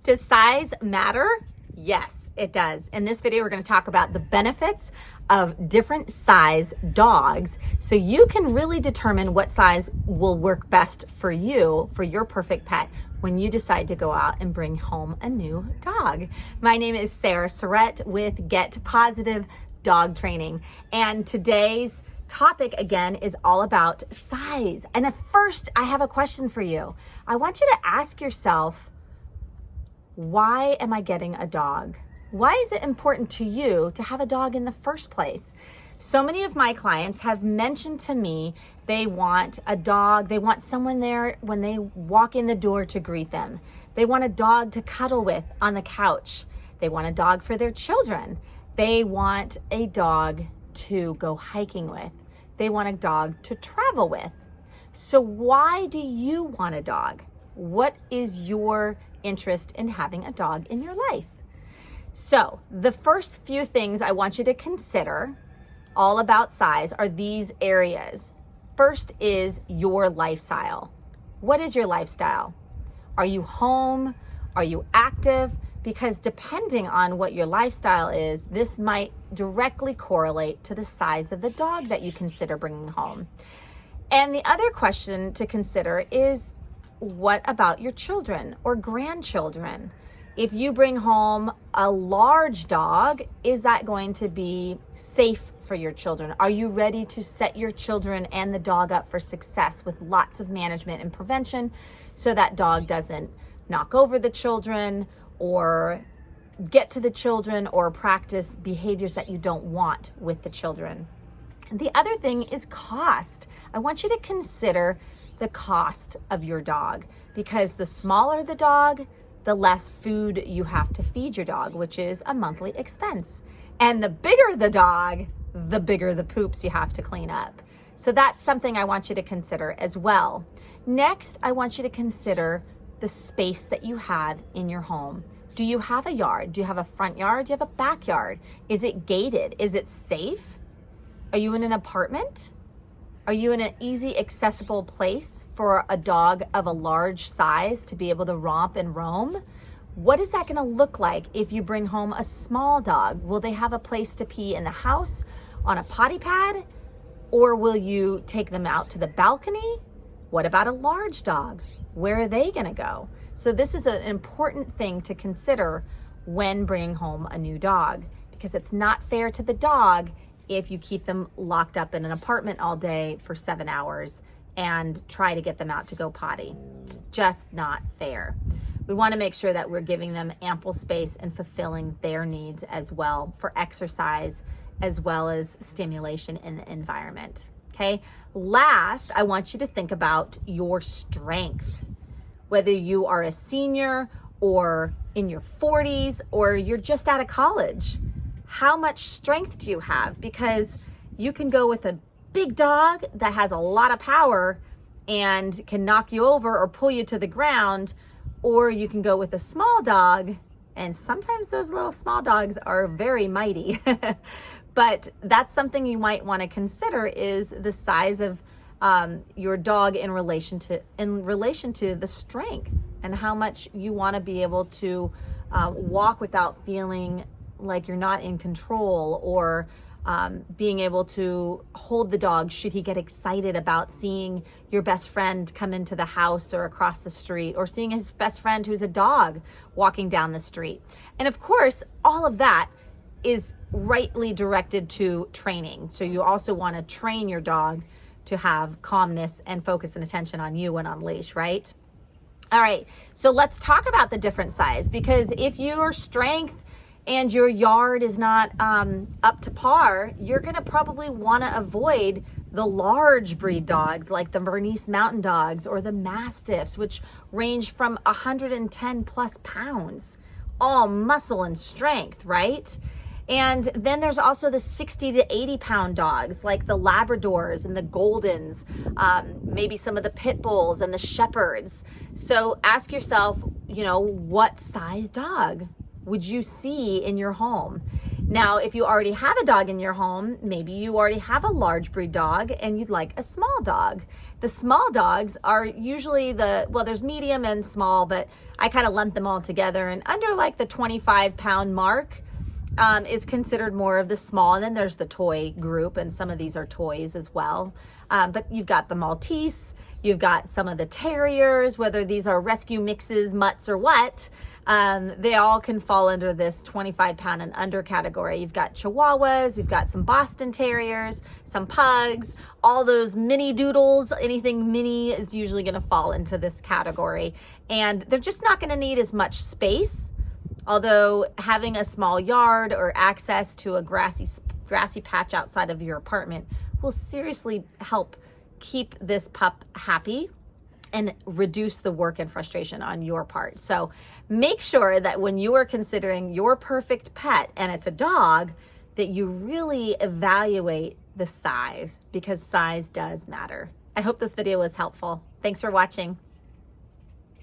Does size matter? Yes, it does. In this video, we're going to talk about the benefits of different size dogs so you can really determine what size will work best for you, for your perfect pet, when you decide to go out and bring home a new dog. My name is Surritt with Pawsitive Dog Training, and today's topic again is all about size. And at first, I have a question for you. I want you to ask yourself, why am I getting a dog? Why is it important to you to have a dog in the first place? So many of my clients have mentioned to me they want a dog, they want someone there when they walk in the door to greet them. They want a dog to cuddle with on the couch. They want a dog for their children. They want a dog to go hiking with. They want a dog to travel with. So why do you want a dog? What is your interest in having a dog in your life? So the first few things I want you to consider all about size are these areas. First is your lifestyle. What is your lifestyle? Are you home? Are you active? Because depending on what your lifestyle is, this might directly correlate to the size of the dog that you consider bringing home. And the other question to consider is, what about your children or grandchildren? If you bring home a large dog, is that going to be safe for your children? Are you ready to set your children and the dog up for success with lots of management and prevention so that dog doesn't knock over the children or get to the children or practice behaviors that you don't want with the children? The other thing is cost. I want you to consider the cost of your dog, because the smaller the dog, the less food you have to feed your dog, which is a monthly expense. And the bigger the dog, the bigger the poops you have to clean up. So that's something I want you to consider as well. Next, I want you to consider the space that you have in your home. Do you have a yard? Do you have a front yard? Do you have a backyard? Is it gated? Is it safe? Are you in an apartment? Are you in an easy accessible place for a dog of a large size to be able to romp and roam? What is that going to look like if you bring home a small dog? Will they have a place to pee in the house on a potty pad? Or will you take them out to the balcony? What about a large dog? Where are they going to go? So this is an important thing to consider when bringing home a new dog, because it's not fair to the dog if you keep them locked up in an apartment all day for 7 hours and try to get them out to go potty. It's just not fair. We want to make sure that we're giving them ample space and fulfilling their needs as well for exercise as well as stimulation in the environment. Okay. Last, I want you to think about your strength. Whether you are a senior or in your 40s or you're just out of college, how much strength do you have? Because you can go with a big dog that has a lot of power and can knock you over or pull you to the ground, or you can go with a small dog, and sometimes those little small dogs are very mighty. But that's something you might want to consider, is the size of your dog in relation to the strength and how much you want to be able to walk without feeling like you're not in control, or being able to hold the dog should he get excited about seeing your best friend come into the house or across the street, or seeing his best friend who's a dog walking down the street. And of course, all of that is rightly directed to training. So you also want to train your dog to have calmness and focus and attention on you when on leash, right? All right, so let's talk about the different size, because if your strength and your yard is not up to par, you're gonna probably wanna avoid the large breed dogs like the Bernese Mountain Dogs or the Mastiffs, which range from 110 plus pounds, all muscle and strength, right? And then there's also the 60 to 80 pound dogs like the Labradors and the Goldens, maybe some of the Pit Bulls and the Shepherds. So ask yourself, what size dog would you see in your home? Now, if you already have a dog in your home, maybe you already have a large breed dog and you'd like a small dog. The small dogs are usually there's medium and small, but I kind of lump them all together. And under like the 25-pound mark is considered more of the small. And then there's the toy group, and some of these are toys as well. But you've got the Maltese, you've got some of the terriers, whether these are rescue mixes, mutts, or what. They all can fall under this 25-pound and under category. You've got Chihuahuas, you've got some Boston Terriers, some Pugs, all those mini doodles. Anything mini is usually going to fall into this category. And they're just not going to need as much space. Although having a small yard or access to a grassy patch outside of your apartment will seriously help keep this pup happy and reduce the work and frustration on your part. So make sure that when you are considering your perfect pet, and it's a dog, that you really evaluate the size, because size does matter. I hope this video was helpful. Thanks for watching.